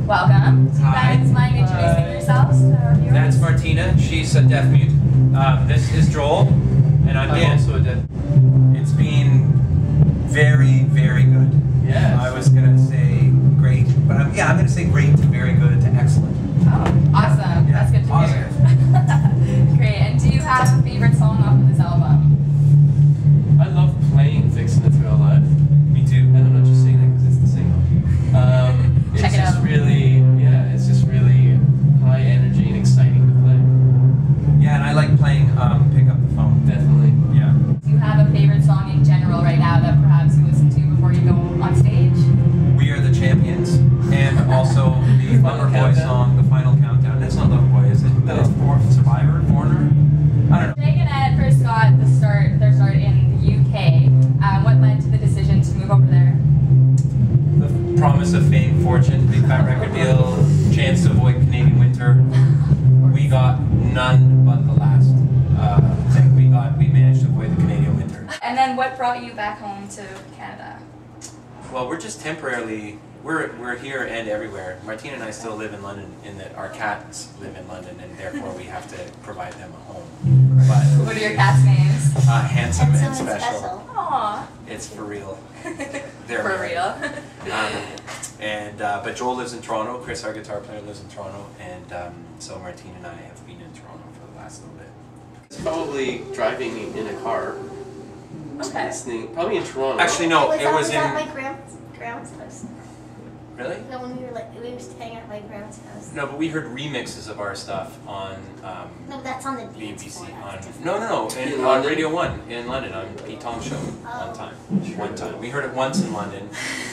Welcome. Do you Hi. guys mind introducing yourselves to our viewers? That's Martina. She's a deaf mute. This is Joel, and I'm also a deaf. It's been very, very good. Yeah. I was gonna say great, but I'm gonna say great to very good to excellent. Oh, awesome. Yeah, That's good to awesome. hear. Great. And do you have a favorite song off of this album? I love playing Fixing It Through Our Life. Me too. And I'm not just saying that because it's the single. It's Check it just out. really, it's just really high energy and exciting to play. Yeah, and I like playing Pick Up the Phone. Definitely. Yeah. Do you have a favorite song in general right now that perhaps you listen to before you go on stage? We Are the Champions, and also the Final Loverboy Countdown. song, The Final Countdown. That's not Loverboy, is it? That's Survivor? Foreigner? I don't know. Dragonette first got their start in the UK. What led to the decision to move over there? The promise of fame, fortune, big fat record deal, chance to avoid Canadian winter. We got none but the last thing we got. We managed to avoid the Canadian winter. And then what brought you back home to Canada? Well, we're just temporarily, we're here and everywhere. Martina and I still live in London in that our cats live in London, and therefore we have to provide them a home. But What are your cats' names? handsome and special. Aww. It's for real. For real. But Joel lives in Toronto. Chris, our guitar player, lives in Toronto, and so Martina and I have been in Toronto for the last little bit. It's probably driving in a car. Okay. Listening, probably in Toronto. Actually, no, it was at in. my grandma's house. Really? No, when we used to hang at my grandma's house. No, but we heard remixes of our stuff on No, that's on the dance BBC. floor. On That's no, In on London? Radio 1 in London on Pete Tong's show one time. We heard it once in London,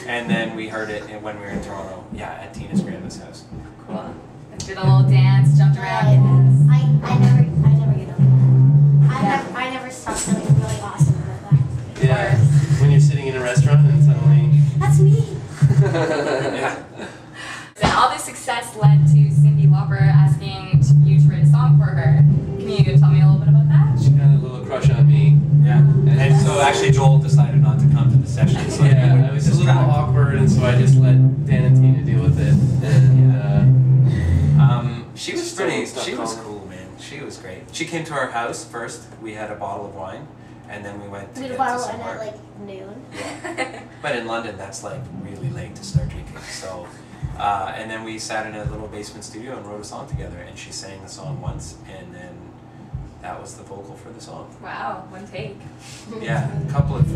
and then we heard it when we were in Toronto. Yeah, at Tina's grandma's house. Cool. Did a little dance, jumped around. I never get over that. I never stopped feeling really awesome about that. Yeah. When you're sitting in a restaurant and suddenly. That's me. Yeah. And all this success led to Cyndi Lauper asking you to write a song for her. Can you tell me a little bit about that? She had a little crush on me. Yeah. And so actually Joel decided not to come to the session. So Yeah, it was a little awkward, and so I just let Dan and Tina deal with it. And she was pretty. She was cool, man. She was great. She came to our house first. We had a bottle of wine, and then we went to We get had a bottle to and somewhere. at like noon. Yeah. But in London, that's like really late to start drinking. So, and then we sat in a little basement studio and wrote a song together. And she sang the song once, and then that was the vocal for the song. Wow, one take. Yeah, a couple of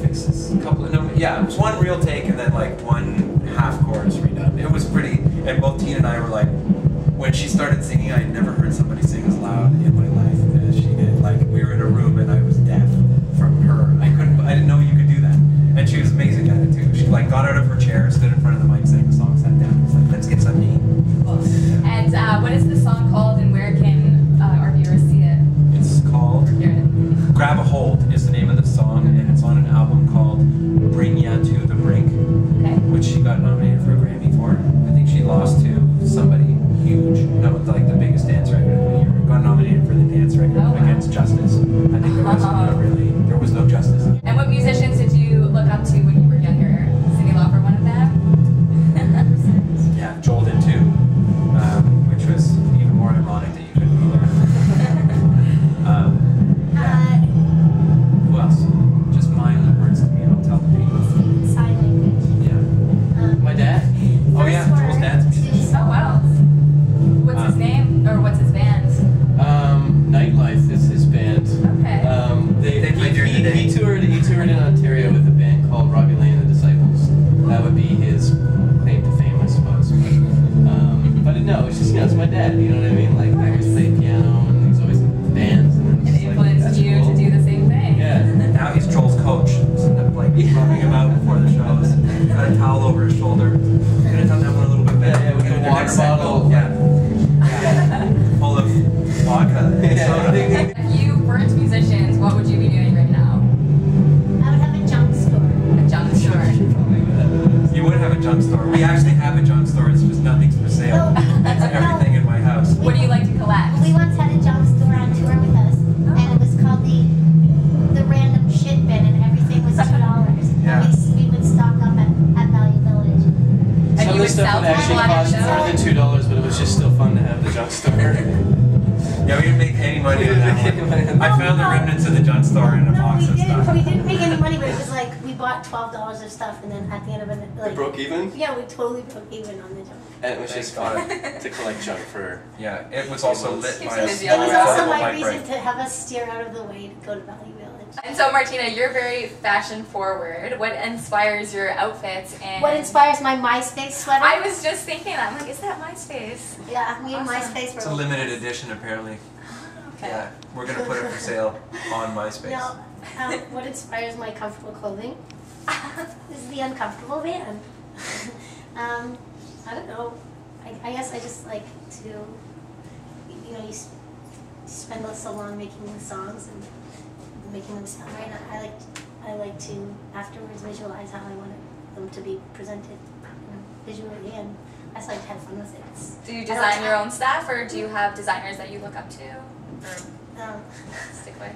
fixes, it was one real take and then like one half chorus redone. It was pretty, and both Tina and I were like, when she started singing, I had never heard somebody sing as loud in my life as she did. Like, we were in a room and I was deaf from her. I didn't know you could do that. And she was amazing at it too. She like got out of her chair, stood in front of the mic, sang the song, sat down. It was like, let's get something to eat. And what is the song called, and where can our viewers see it? It's called Or hear it? Grab a Hold is the name of the song, and it's on an album called Bring Ya to the Brink, Okay. which she got nominated for a Grammy for. I think she lost to somebody huge, like the biggest dance record of the year. Got nominated for the dance record Oh, wow. against Justice. I think there was no justice. And what musicians did you look up to when you were younger? Cyndi Lauper, one of them? Yeah, Joel did too, which was even more ironic that you couldn't be there. Who else? Just mime the words to me and I'll tell the people. Sign language. Yeah. my dad. Oh yeah, Joel's dad's a musician. Oh, wow. What's his name? Or what's his band? Nightlife is his band. Okay. They played during the day. He toured in Ontario with a band called Robbie Lane and the Disciples. That would be his claim to fame, I suppose. But no, it's just, it's my dad, you know what I mean? Like, I always played piano, and he's always in bands, and And it's it just influenced that's you cool. to do the same thing. Yeah. Now he's Joel's coach. So like rubbing him out before the shows. Got a towel over his shoulder. Could have done that one a little bit better. Yeah, with the water bottle. Yeah. Full of vodka and soda. If you weren't musicians, what would you be doing right now? I would have a junk store. A junk store. You would have a junk store. We actually have a junk store. It's just nothing's for sale. It's everything in my house. What do you like to collect? We once had a junk store on tour with us, and it was called the Random Shit Bin, and everything was $2. Yeah. And we would stock up at Value Village. And you would stuff sell that people actually on your cost show? more than $2, but it was just still fun to have the junk store. Yeah, we didn't make any money on that one. I found the No. remnants of the junk store in a No, box of stuff. we didn't make any money, but it was like we bought $12 of stuff, and then at the end of it, We like broke even? yeah, we totally broke even on the junk. And it was just fun to collect junk for. Yeah, it was also lit Keeps by you a busy It on was the road. also portable my bike reason ride. to have us steer out of the way to go to Valley Village. And so, Martina, you're very fashion forward. What inspires your outfits? And What inspires my MySpace sweater? I was just thinking that. I'm like, is that MySpace? Yeah, me and Awesome. MySpace were. It's a limited edition, apparently. Okay. Yeah, we're gonna put it for sale on MySpace. No, what inspires my comfortable clothing? This is the uncomfortable van. I don't know. I guess I just like to, you know, you spend so long making the songs and making them sound right. I like to afterwards visualize how I want them to be presented, you know, visually, and I just like to have fun with it. Do you design your own stuff, or do you have designers that you look up to, or stick with?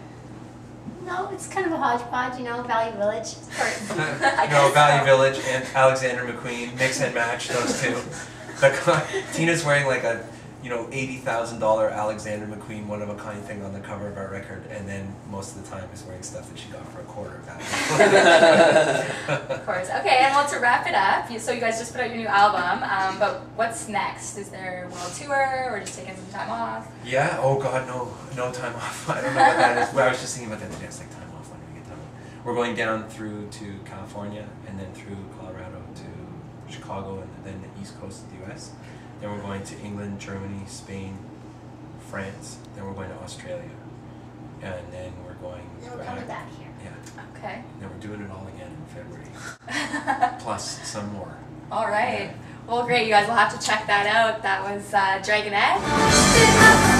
No, it's kind of a hodgepodge, you know, Valley Village. No, Valley Village and Alexander McQueen, mix and match those two. Tina's wearing like a, you know, $80,000 Alexander McQueen one-of-a-kind thing on the cover of our record, and then most of the time is wearing stuff that she got for a quarter of that. Of course. Okay, and well, to wrap it up, so you guys just put out your new album, but what's next? Is there a world tour, or just taking some time off? Yeah, oh god, no time off. I don't know what that is. Well, I was just thinking about that today. It's like time off, when do we get time off? We're going down through to California, and then through Colorado to Chicago, and then the east coast of the US. Then we're going to England, Germany, Spain, France. Then we're going to Australia. And then we're going And we're coming back here. Yeah. Okay. Then we're doing it all again in February. Plus some more. All right. Well, great. You guys will have to check that out. That was Dragonette.